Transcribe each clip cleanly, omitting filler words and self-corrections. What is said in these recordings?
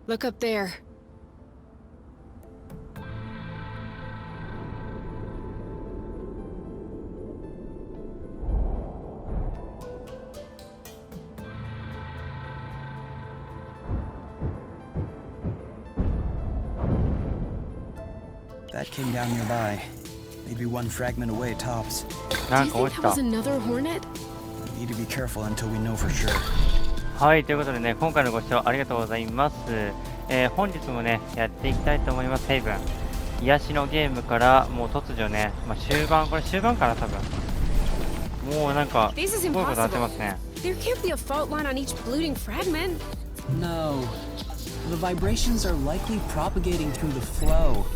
Look up there. That came down nearby. Maybe one fragment away tops. Do you think that was another hornet? Need to be careful until we know for sure. はい、ということでね、今回のご視聴ありがとうございます。本日もね、やっていきたいと思います。ヘイブン。癒しのゲームからもう突如ね、終盤、これ終盤かな、多分。もうなんか、すごいことなってますね。There can't be a fault line on each polluting fragment. No. The vibrations are likely propagating through the flow.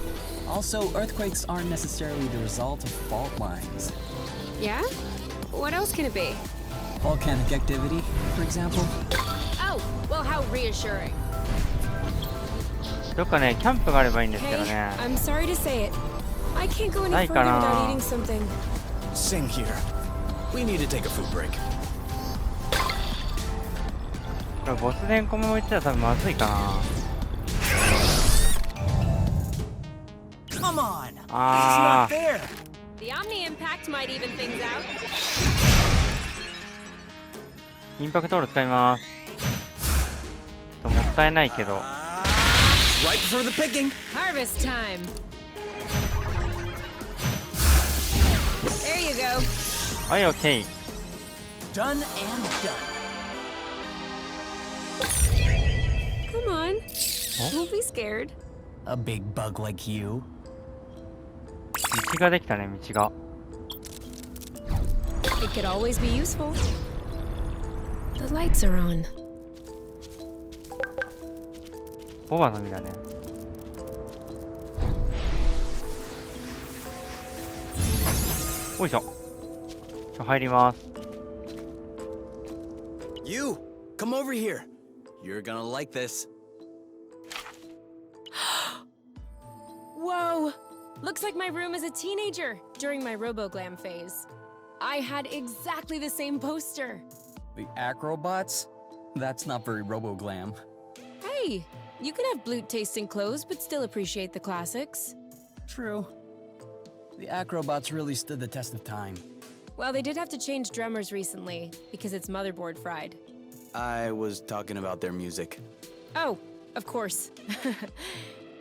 Also, earthquakes aren't necessarily the result of fault lines. Yeah? What else can it be? Volcanic activity, for example. Oh, well, how reassuring. どっかね、キャンプがあればいいんですけ Hey, どね。I'm sorry to say it. I can't go any ない further かな。 without eating something. Same here. We need to take a food break. これボス電コメも言ったら多分まずいかな。Come on! It's あ not there! The Omni Impact might even things out. インパクトール使います。ちょっともったいないけど。Right before the picking! Harvest time. There you go. はい、OK。Done and done. Come on. Don't be scared. A big bug like you. 道ができたね、道が。It could always be useful. The lights are on. ボバの実だね。おいしょ。入ります。You! Come over here! You're gonna like this. Whoa! Looks like my room as a teenager during my RoboGlam phase. I had exactly the same poster. The acrobots? That's not very RoboGlam. Hey, you can have blute-tasting clothes but still appreciate the classics. True. The acrobots really stood the test of time. Well, they did have to change drummers recently because its motherboard fried. I was talking about their music. Oh, of course.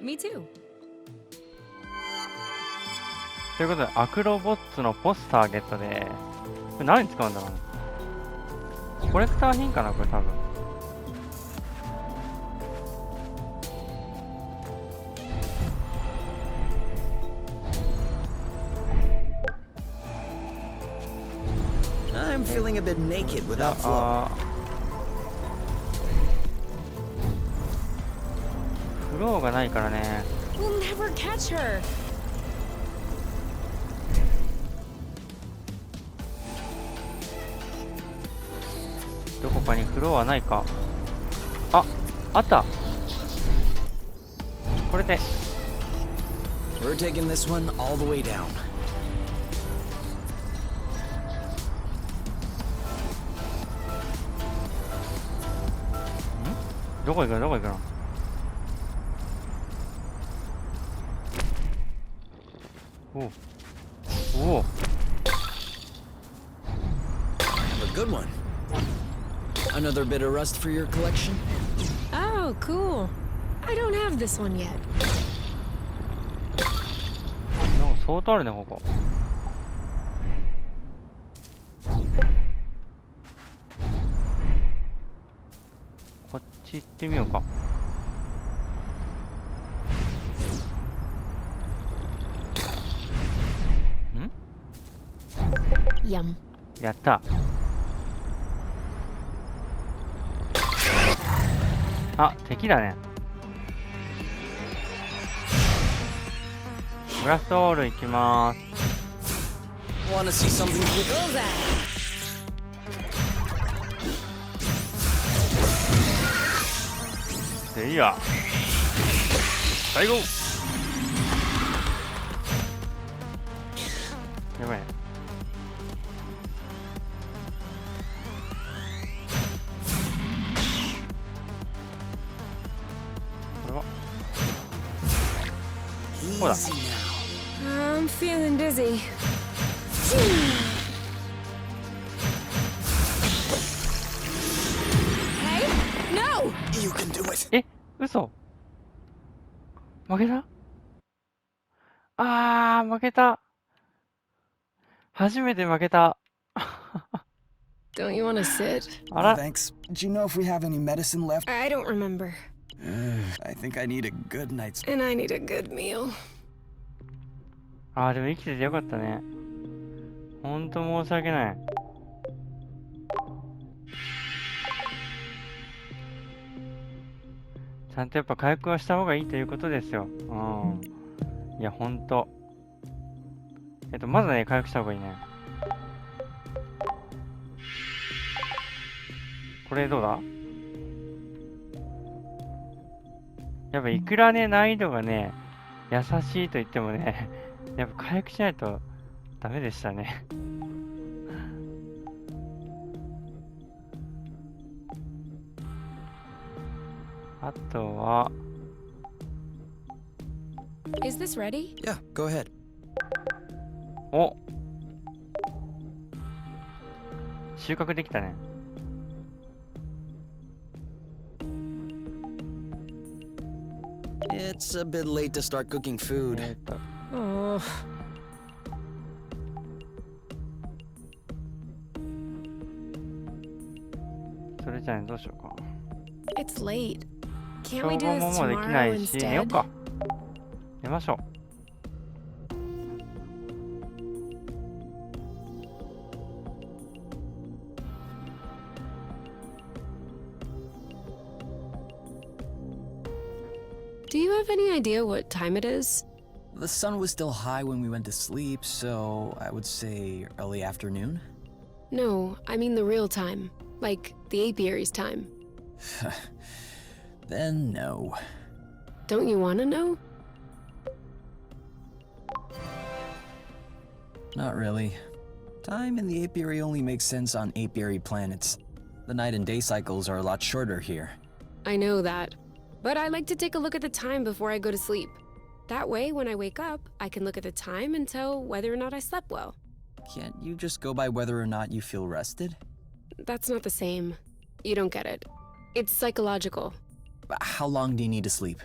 Me too. ということで、アクロボッツのポスターゲットで、これ何に使うんだろうな。コレクター品かな、これ多分。I'm feeling a bit naked without flow. フローがないからね。We'll never catch her. どこかにフローはないか。あ、あった。これで。We're taking this one all the way down. どこ行くのどこ行くの。おお。おお。A good one. Another bit of rust for your collection? Oh, cool. I don't have this one yet. なんか相当あるね、ここ。こっち行ってみようか。Yum. やった。あ、敵だね。ブラストオール行きまーす。Wanna see something quick? Bullseye. せいや。最後。やばいね。ほら Easy now. I'm feeling dizzy. Hey, no! You can do it. え、嘘。負けた。あー、負けた。初めて負けた。 Don't you want to sit? あら、 Thanks. Do you know if we have any medicine left? I don't remember. I think I need a good night's. And I need a good meal. あー、でも生きててよかったね。ほんと申し訳ない。ちゃんとやっぱ回復はした方がいいということですよ。うん。いや、ほんと。まずね、回復した方がいいね。これどうだ？やっぱいくらね、難易度がね、優しいと言ってもね、やっぱ回復しないとダメでしたね。あとは、Is this ready? Yeah, go ahead. お、収穫できたね。It's a bit late to start cooking food. Oh. それじゃあどうしようか。 It's late. 消 Can't we 防 do も this もうできな tomorrow いし、寝よう instead? か。寝ましょう。Do you have any idea what time it is? The sun was still high when we went to sleep, so I would say early afternoon. No, I mean the real time. Like the apiary's time. Then no. Don't you want to know? Not really. Time in the apiary only makes sense on apiary planets. The night and day cycles are a lot shorter here. I know that. But I like to take a look at the time before I go to sleep. That way, when I wake up, I can look at the time and tell whether or not I slept well. Can't you just go by whether or not you feel rested? That's not the same. You don't get it. It's psychological. How long do you need to sleep?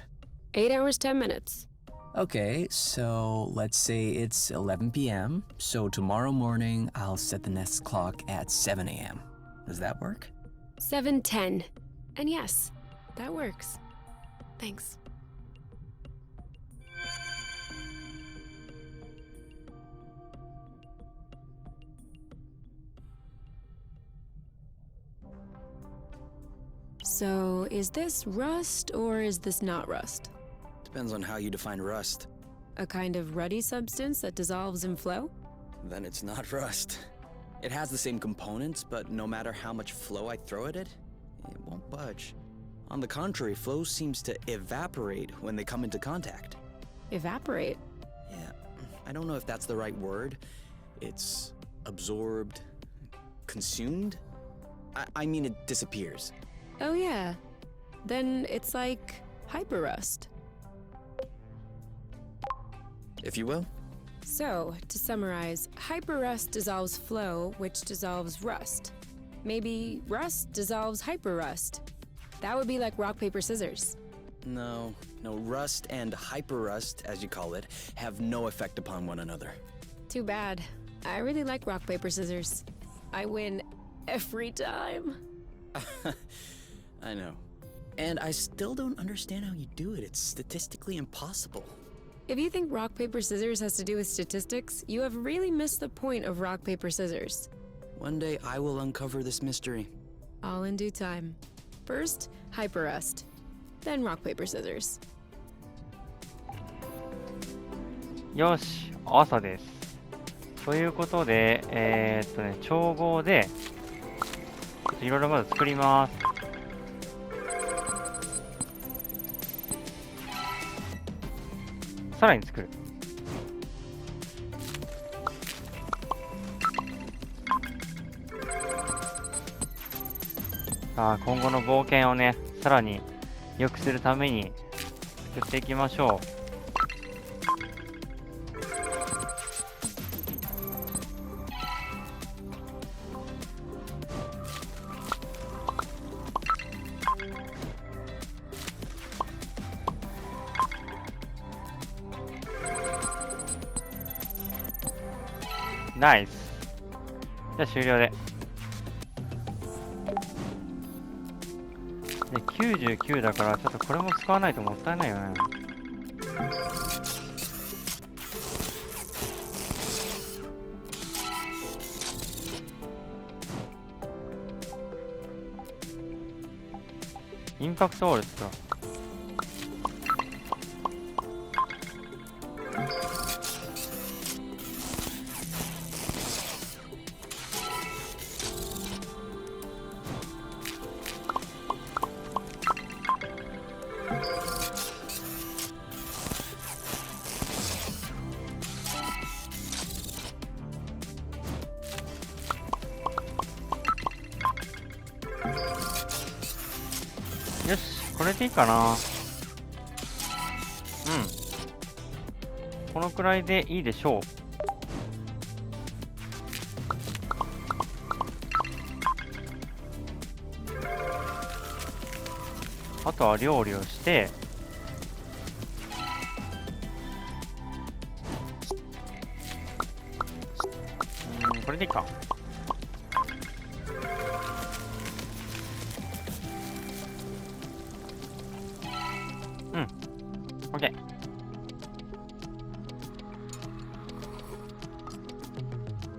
8 hours, 10 minutes. Okay, so let's say it's 11 p.m. So tomorrow morning, I'll set the Nest clock at 7 a.m. Does that work? 7:10. And yes, that works. Thanks. So, is this rust or is this not rust? Depends on how you define rust. A kind of ruddy substance that dissolves in flow? Then it's not rust. It has the same components, but no matter how much flow I throw at it, it won't budge. On the contrary, flow seems to evaporate when they come into contact. Evaporate? Yeah, I don't know if that's the right word. It's absorbed, consumed? I mean, it disappears. Oh yeah. Then it's like hyper rust. If you will. So, to summarize, hyperrust dissolves flow, which dissolves rust. Maybe rust dissolves hyperrust. That would be like rock, paper, scissors. No, rust and hyperrust, as you call it, have no effect upon one another. Too bad. I really like rock, paper, scissors. I win every time. I know. And I still don't understand how you do it. It's statistically impossible. If you think rock, paper, scissors has to do with statistics, you have really missed the point of rock, paper, scissors. One day I will uncover this mystery. All in due time. First, hyperrust. Then rock, paper, scissors. よし、朝です。ということで、調合で、いろいろまず作ります。さらに作る。さあ、今後の冒険をね、さらに良くするために作っていきましょう。ナイス。じゃあ終了で。で、99だからちょっとこれも使わないともったいないよね。インパクトオールですか。よし、これでいいかな。うん。このくらいでいいでしょう。あとは料理をして、これでいいか。OK。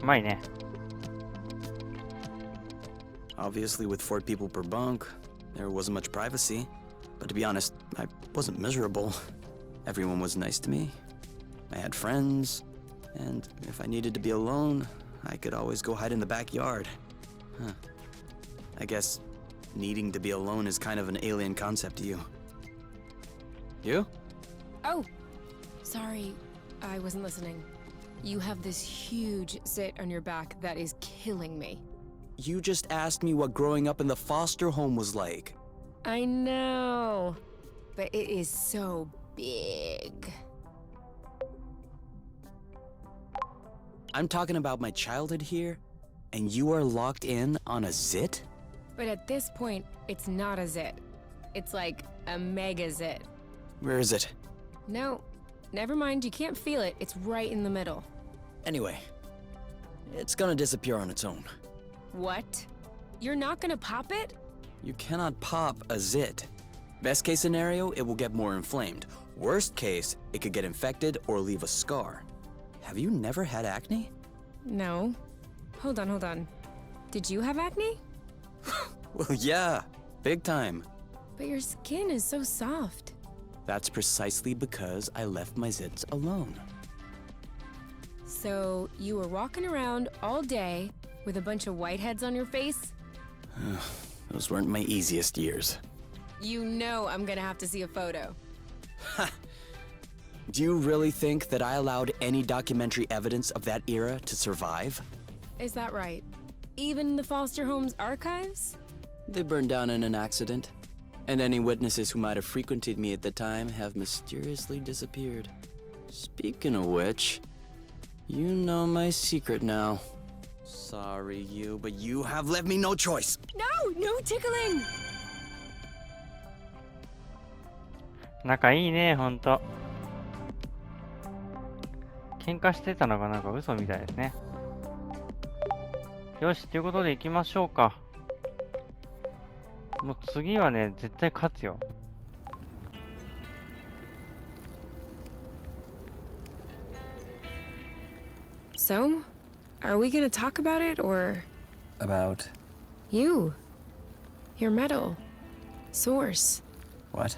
うまいね。Obviously, with 4 people per bunk, there wasn't much privacy. But to be honest, I wasn't miserable. Everyone was nice to me. I had friends. And if I needed to be alone, I could always go hide in the backyard. Huh. I guess needing to be alone is kind of an alien concept to you. You? Oh, sorry, I wasn't listening. You have this huge zit on your back that is killing me. You just asked me what growing up in the foster home was like. I know, but it is so big. I'm talking about my childhood here, and you are locked in on a zit? But at this point, it's not a zit. It's like a mega zit. Where is it? No, never mind, you can't feel it. It's right in the middle. Anyway, it's gonna disappear on its own. What? You're not gonna pop it? You cannot pop a zit. Best case scenario, it will get more inflamed. Worst case, it could get infected or leave a scar. Have you never had acne? No. Hold on. Did you have acne? Well, yeah, big time. But your skin is so soft. That's precisely because I left my zits alone. So, you were walking around all day with a bunch of whiteheads on your face? Those weren't my easiest years. You know I'm gonna have to see a photo. Do you really think that I allowed any documentary evidence of that era to survive? Is that right? Even the foster home's archives? They burned down in an accident. And any witnesses who might have frequented me at the time have mysteriously disappeared. Speaking of which, you know my secret now. Sorry, you, but you have left me no choice. No tickling! 仲いいね、ほんと。喧嘩してたのがなんか嘘みたいですね。よし、ということで行きましょうか。もう次はね、絶対勝つよ。So, are we gonna talk about it, or...? About You. Your medal. Source. what?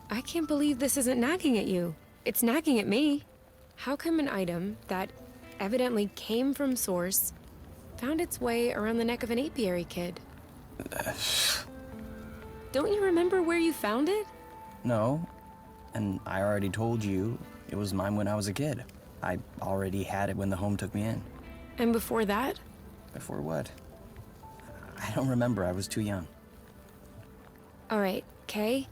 I can't believe this isn't nagging at you. It's nagging at me. How come an item that evidently came from Source found its way around the neck of an apiary kid? Don't you remember where you found it? No. And I already told you it was mine when I was a kid. I already had it when the home took me in. And before that? Before what? I don't remember. I was too young. All right, Kay.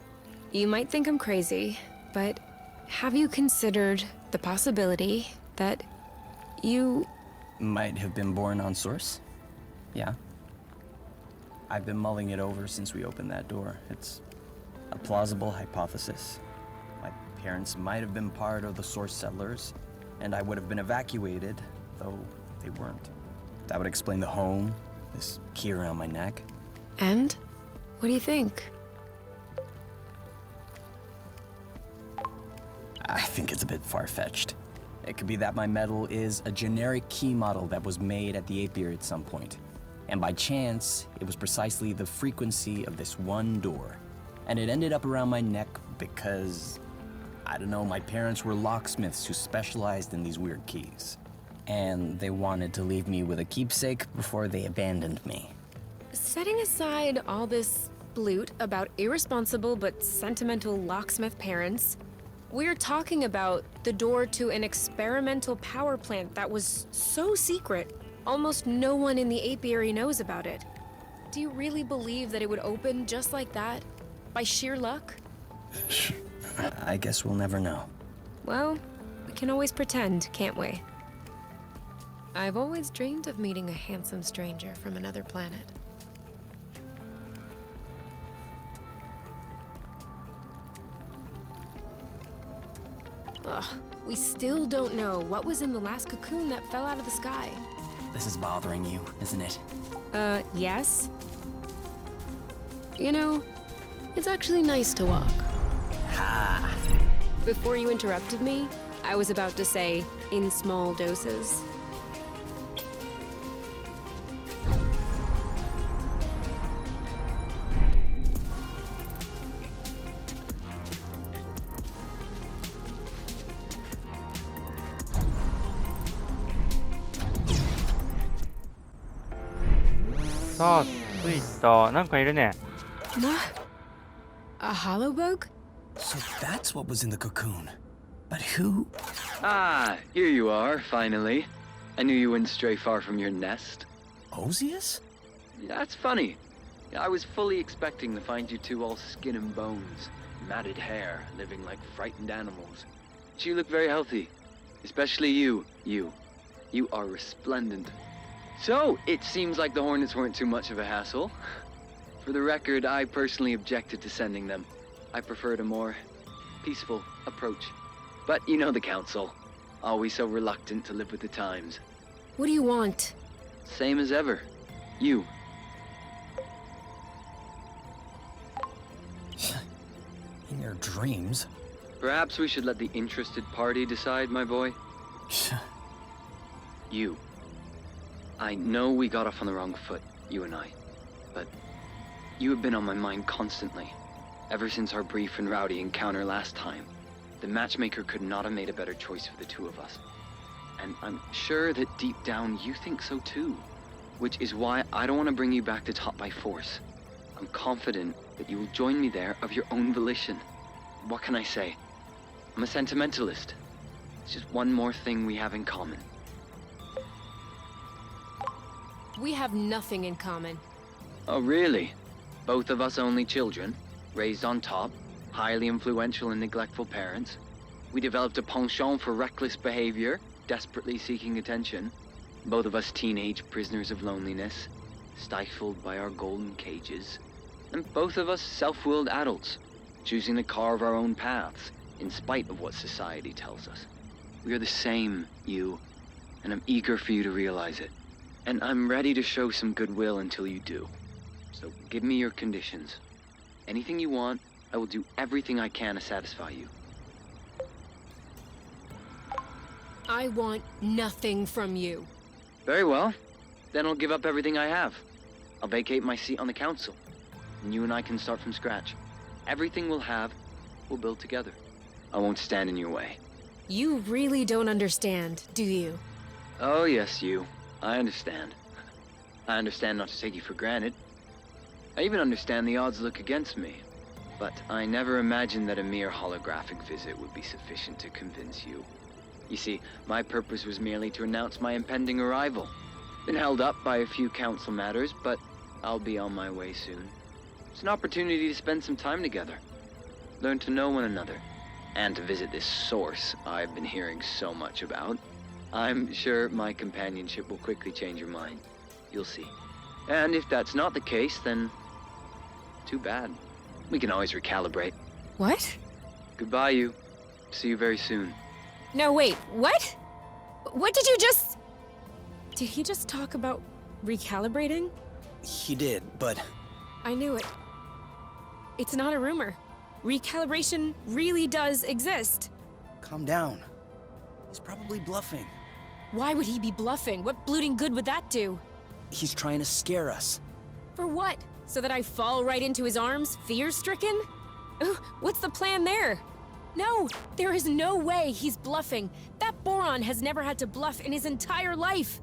You might think I'm crazy, but have you considered the possibility that you... Might have been born on Source? Yeah. I've been mulling it over since we opened that door. It's a plausible hypothesis. My parents might have been part of the Source settlers, and I would have been evacuated, though they weren't. That would explain the home, this key around my neck. And? What do you think? I think it's a bit far-fetched. It could be that my medal is a generic key model that was made at the apiary at some point. And by chance, it was precisely the frequency of this one door. And it ended up around my neck because, I don't know, my parents were locksmiths who specialized in these weird keys. And they wanted to leave me with a keepsake before they abandoned me. Setting aside all this bloot about irresponsible but sentimental locksmith parents, we're talking about the door to an experimental power plant that was so secret, almost no one in the apiary knows about it. Do you really believe that it would open just like that? By sheer luck? I guess we'll never know. Well, we can always pretend, can't we? I've always dreamed of meeting a handsome stranger from another planet. Ugh, we still don't know what was in the last cocoon that fell out of the sky. This is bothering you, isn't it? Yes? You know, it's actually nice to walk. Ha! Before you interrupted me, I was about to say, in small doses.さあ、着いた。なんかいるね。 A hollow bug? So that's what was in the cocoon. But who? Ah, here you are, finally. I knew you wouldn't stray far from your nest. Osius? That's funny. I was fully expecting to find you two all skin and bones, matted hair, living like frightened animals. But you look very healthy. Especially you. You are resplendent. So, it seems like the Hornets weren't too much of a hassle. For the record, I personally objected to sending them. I preferred a more peaceful approach. But you know the Council. Always so reluctant to live with the times. What do you want? Same as ever. You. In your dreams? Perhaps we should let the interested party decide, my boy. You. I know we got off on the wrong foot, you and I. But you have been on my mind constantly. Ever since our brief and rowdy encounter last time. The matchmaker could not have made a better choice for the two of us. And I'm sure that deep down you think so too. Which is why I don't want to bring you back to top by force. I'm confident that you will join me there of your own volition. What can I say? I'm a sentimentalist. It's just one more thing we have in common. We have nothing in common. Oh, really? Both of us only children, raised on top, highly influential and neglectful parents. We developed a penchant for reckless behavior, desperately seeking attention. Both of us teenage prisoners of loneliness, stifled by our golden cages. And both of us self-willed adults, choosing to carve our own paths, in spite of what society tells us. We are the same, you, and I'm eager for you to realize it. And I'm ready to show some goodwill until you do. So give me your conditions. Anything you want, I will do everything I can to satisfy you. I want nothing from you. Very well. Then I'll give up everything I have. I'll vacate my seat on the council. And you and I can start from scratch. Everything we'll have, we'll build together. I won't stand in your way. You really don't understand, do you? Oh, yes, you. I understand. I understand not to take you for granted. I even understand the odds look against me. But I never imagined that a mere holographic visit would be sufficient to convince you. You see, my purpose was merely to announce my impending arrival. Been held up by a few council matters, but I'll be on my way soon. It's an opportunity to spend some time together. Learn to know one another. And to visit this source I've been hearing so much about. I'm sure my companionship will quickly change your mind. You'll see. And if that's not the case, then too bad. We can always recalibrate. What? Goodbye, you. See you very soon. No, wait, what? What did you just... Did he just talk about recalibrating? He did, but I knew it. It's not a rumor. Recalibration really does exist. calm down. He's probably bluffing. Why would he be bluffing? What blooting good would that do? He's trying to scare us. For what? So that I fall right into his arms, fear-stricken? What's the plan there? No, there is no way he's bluffing. That Boron has never had to bluff in his entire life.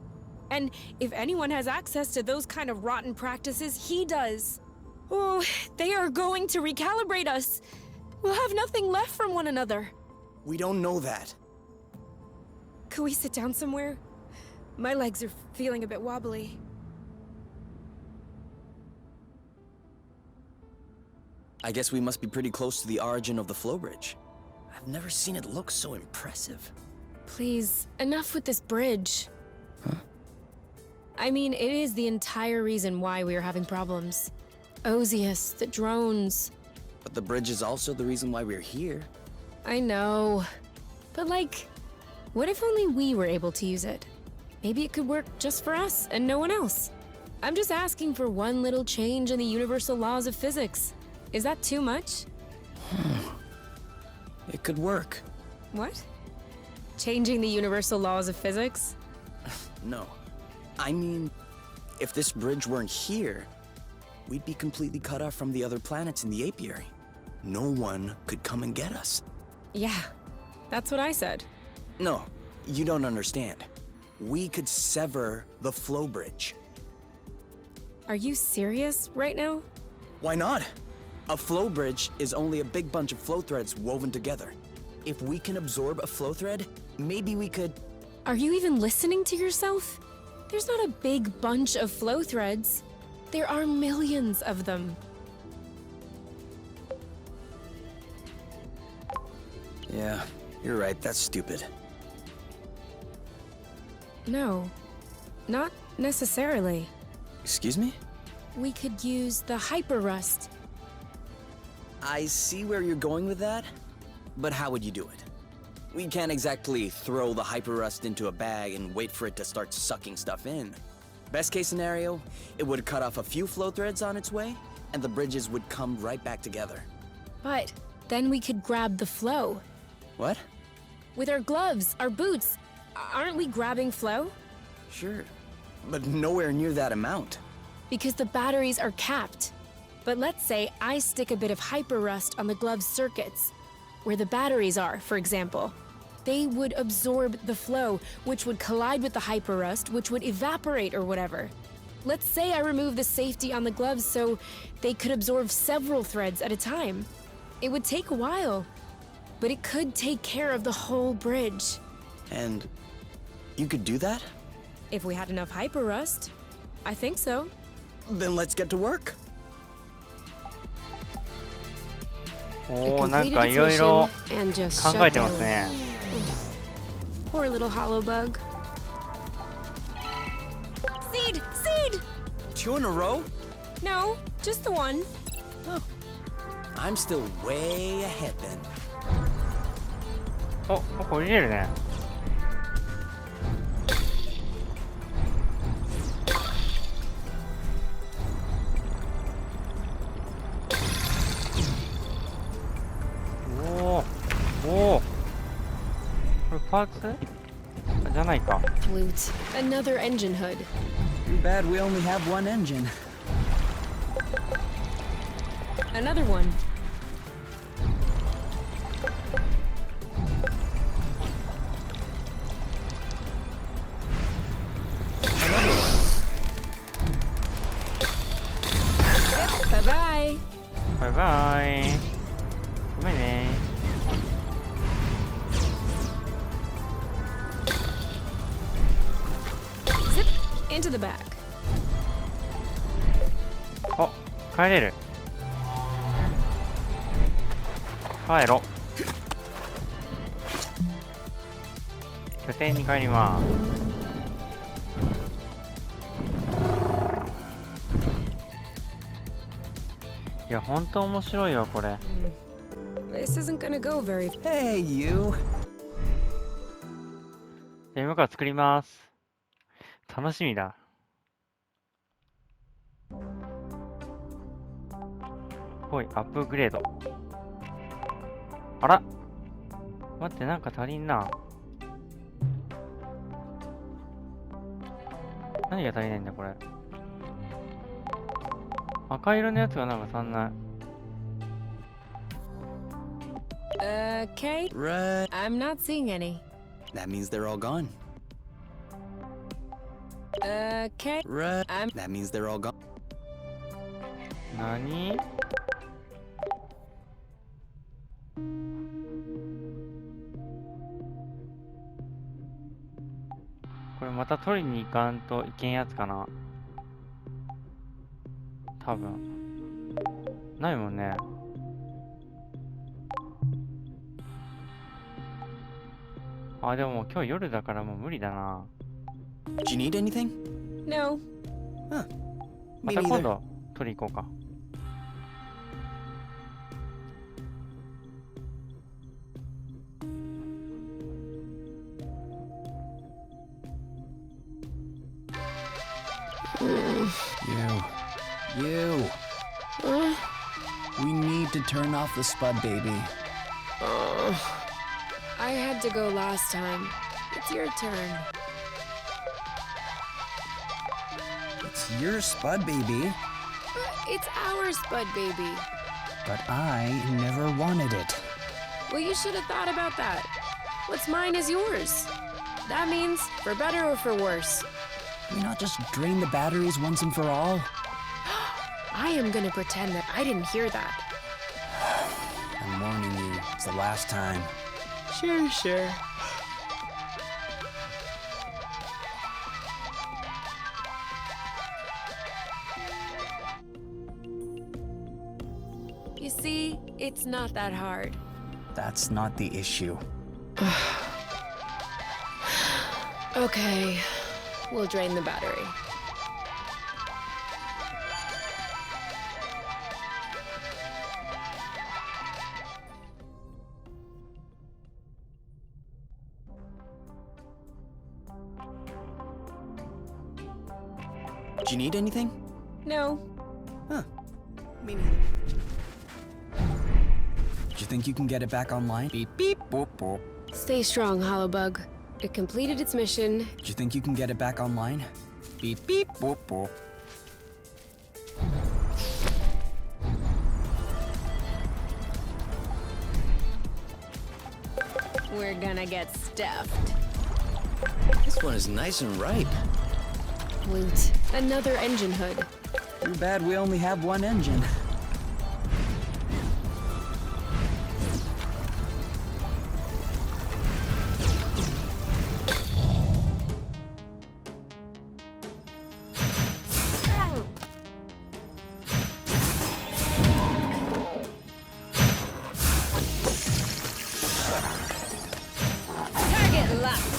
And if anyone has access to those kind of rotten practices, he does. Oh, they are going to recalibrate us. We'll have nothing left from one another. We don't know that. Could we sit down somewhere? My legs are feeling a bit wobbly. I guess we must be pretty close to the origin of the flow bridge. I've never seen it look so impressive. Please, enough with this bridge. Huh? I mean, it is the entire reason why we are having problems. Ozius, the drones. But the bridge is also the reason why we're here. I know. But like, what if only we were able to use it? Maybe it could work just for us and no one else. I'm just asking for one little change in the universal laws of physics. Is that too much? It could work. What? Changing the universal laws of physics? No. I mean, if this bridge weren't here, we'd be completely cut off from the other planets in the apiary. No one could come and get us. Yeah, that's what I said. No, you don't understand. We could sever the flow bridge. Are you serious right now? Why not? A flow bridge is only a big bunch of flow threads woven together. If we can absorb a flow thread, maybe we could... Are you even listening to yourself? There's not a big bunch of flow threads. There are millions of them. Yeah, you're right, that's stupid. No, not necessarily. Excuse me? We could use the hyper rust. I see where you're going with that, but how would you do it? We can't exactly throw the hyperrust into a bag and wait for it to start sucking stuff in. Best case scenario, it would cut off a few flow threads on its way, and the bridges would come right back together. But then we could grab the flow. What? With our gloves, our boots. Aren't we grabbing flow? Sure, but nowhere near that amount. Because the batteries are capped. But let's say I stick a bit of hyper rust on the glove's circuits, where the batteries are, for example. They would absorb the flow, which would collide with the hyper rust, which would evaporate or whatever. Let's say I remove the safety on the gloves so they could absorb several threads at a time. It would take a while, but it could take care of the whole bridge. And you could do that? If we had enough hyper rust, I think so. Then let's get to work. おお、なんかいろいろ and just 考 shut えてます down. ね。 Poor little hollow bug. Seed! Seed! 2 in a row? No, just the one. I'm still way ahead then. お、これ入れるね。おお、これパーツじゃないか。 Loot. Another engine hood. Too bad we only have one engine. Another one. Bye-bye. バイバイ。ごめんね。 Zip into the back. お、帰れる。帰ろ。拠点に帰ります。いや、ほんと面白いわ、これ。This isn't gonna go very... Hey, you. じゃあ今から作ります。楽しみだ。ほい、アップグレード。あら、待って、なんか足りんな。何が足りないんだこれ。赤色のやつがなんか足んない。Okay. Right. I'm not seeing any. That means they're all gone. Okay. Right. I'm That means they're all gone. 何？これまた取りに行かんといけんやつかな。多分ないもんね。あ、でも今日夜だからもう無理だな。Do you need anything? no. Huh. ま Me た今 neither. 度取り行こうか。You. We need to turn off the spud, baby. I had to go last time. It's your turn. It's your spud, baby. It's our Spud baby. But I never wanted it. Well, you should have thought about that. What's mine is yours. That means for better or for worse. Can we not just drain the batteries once and for all? I am gonna pretend that I didn't hear that. I'm warning you, it's the last time. Sure. You see, it's not that hard. That's not the issue. Okay, we'll drain the battery. Do you need anything? No. Huh. Me neither. Do you think you can get it back online? Beep, beep, boop, boop. Stay strong, Hollowbug. It completed its mission. Do you think you can get it back online? Beep, beep, boop, boop. We're gonna get stuffed. This one is nice and ripe. Loot. Another engine hood. Too bad we only have one engine. Target locked.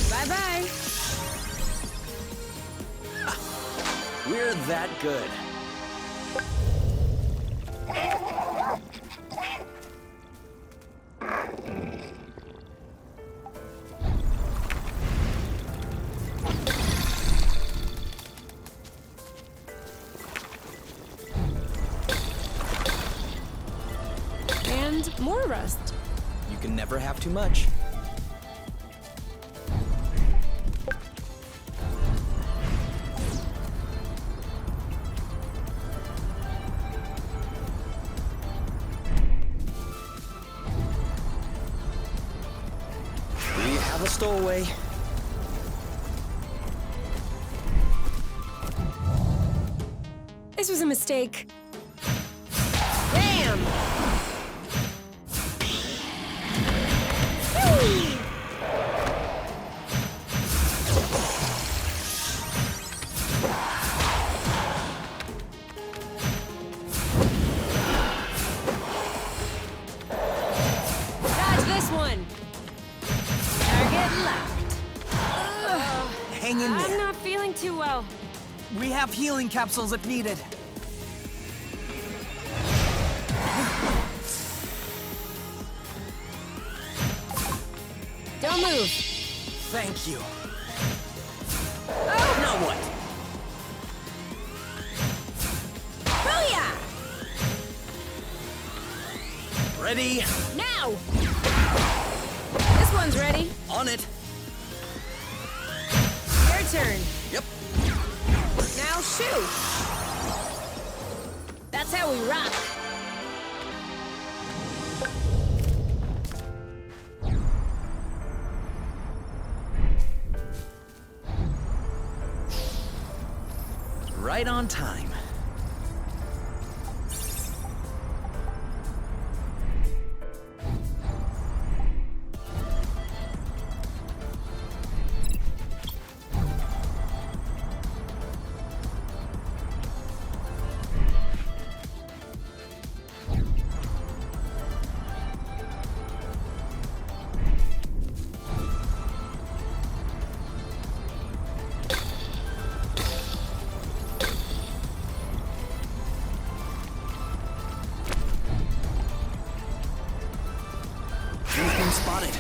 Bye-bye. We're that good. And more rust. You can never have too much. We have a stowaway. This was a mistake. Damn! Whee! Dodge this one. Target locked. not feeling too well. We have healing capsules if needed. Don't move. Thank you. Oh! Now what? Booyah! Ready? Now! This one's ready. On it. Your turn. Yep. Now shoot. That's how we rock. Right on time. Spotted.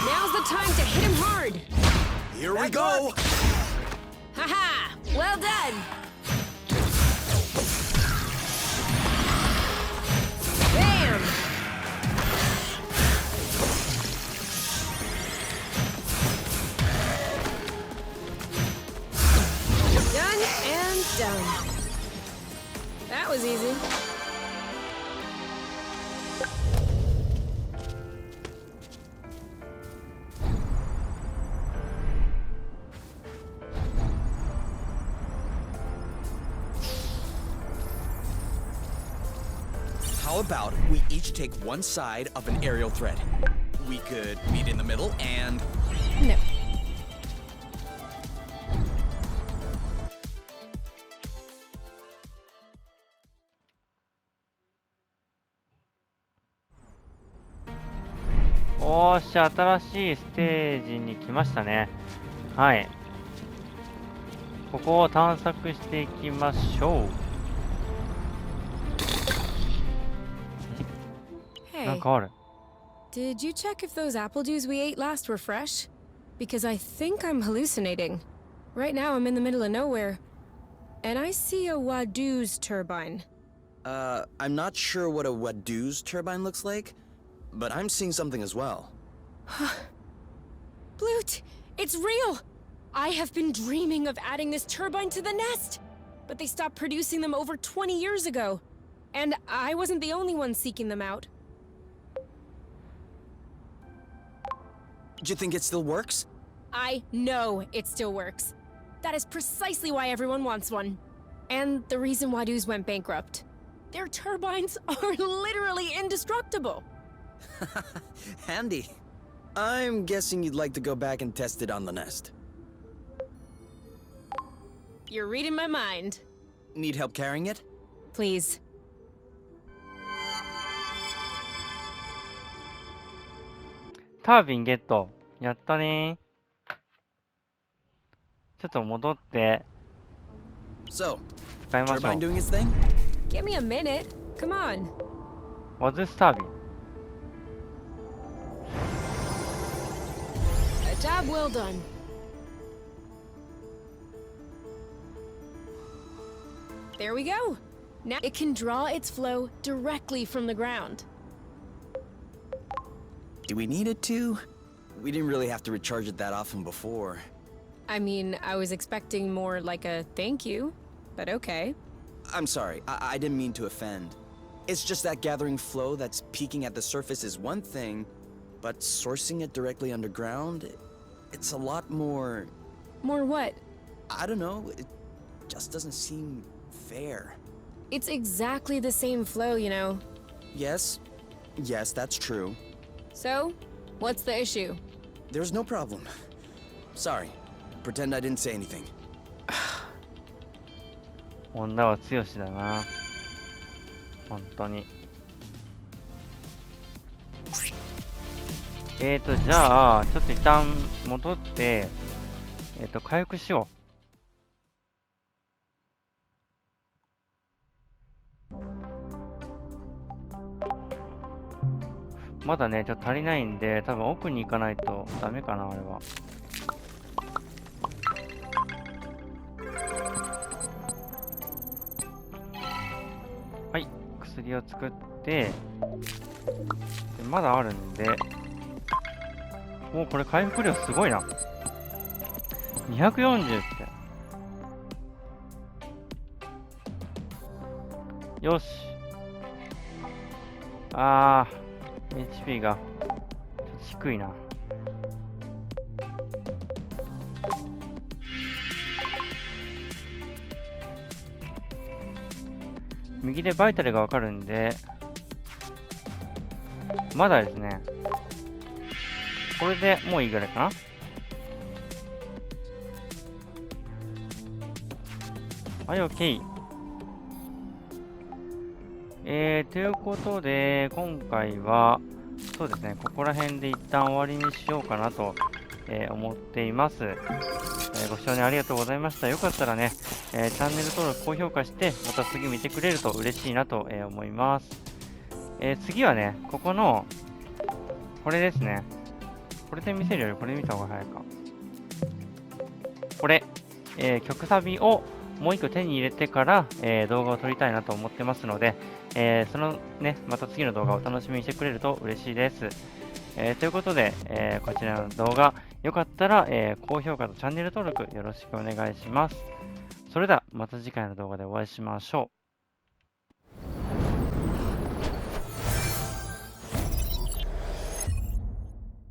Now's the time to hit him hard. Here we go. Haha! Well done. Bam! Done and done. That was easy. How about we each take one side of an aerial thread? We could meet in the middle and... No.おーし、新しいステージに来ましたね。はい。ここを探索していきましょう。なん Hey, かある。 did you check if those apple dews we ate last were fresh? Because I think I'm hallucinating. Right now I'm in the middle of nowhere, and I see a Wadoo's turbine. I'm not sure what a Wadoo's turbine looks like, but I'm seeing something as well. Blute, it's real! I have been dreaming of adding this turbine to the nest, but they stopped producing them over 20 years ago, and I wasn't the only one seeking them out. Do you think it still works? I know it still works. That is precisely why everyone wants one. And the reason Wadoo's went bankrupt. Their turbines are literally indestructible. Handy. I'm guessing you'd like to go back and test it on the nest. You're reading my mind. Need help carrying it? Please. タービンゲット。やったねー。ちょっと戻って So, 使いましょ turbine う。 doing its thing? Give me a minute. Come on. What's this タービン A job well done. There we go. Now it can draw its flow directly from the ground. Do we need it to? We didn't really have to recharge it that often before. I mean, I was expecting more like a thank you, but okay. I'm sorry, I didn't mean to offend. It's just that gathering flow that's peaking at the surface is one thing, but sourcing it directly underground, it's a lot more... More what? I don't know, it just doesn't seem fair. It's exactly the same flow, you know. Yes, that's true. So, what's the issue? There's no problem. Sorry, pretend I didn't say anything. 女は強しだな。本当に。じゃあ、ちょっと一旦戻って、回復しよう。まだね、ちょっと足りないんで、多分奥に行かないとダメかな、あれは。はい、薬を作って、でまだあるんで、おお、これ回復量すごいな。240って。よし。HP がちょっと低いな。右でバイタルがわかるんで、まだですね。これでもういいぐらいかな。はい、OK。ということで、今回は、そうですね、ここら辺で一旦終わりにしようかなと、思っています。ご視聴ありがとうございました。よかったらね、チャンネル登録、高評価して、また次見てくれると嬉しいなと、思います。次はね、ここの、これですね。これで見せるよりこれで見た方が早いか。これ、曲サビをもう一個手に入れてから、動画を撮りたいなと思ってますので、そのね、また次の動画を楽しみにしてくれると嬉しいです。ということで、こちらの動画、よかったら、高評価とチャンネル登録よろしくお願いします。それではまた次回の動画でお会いしましょう。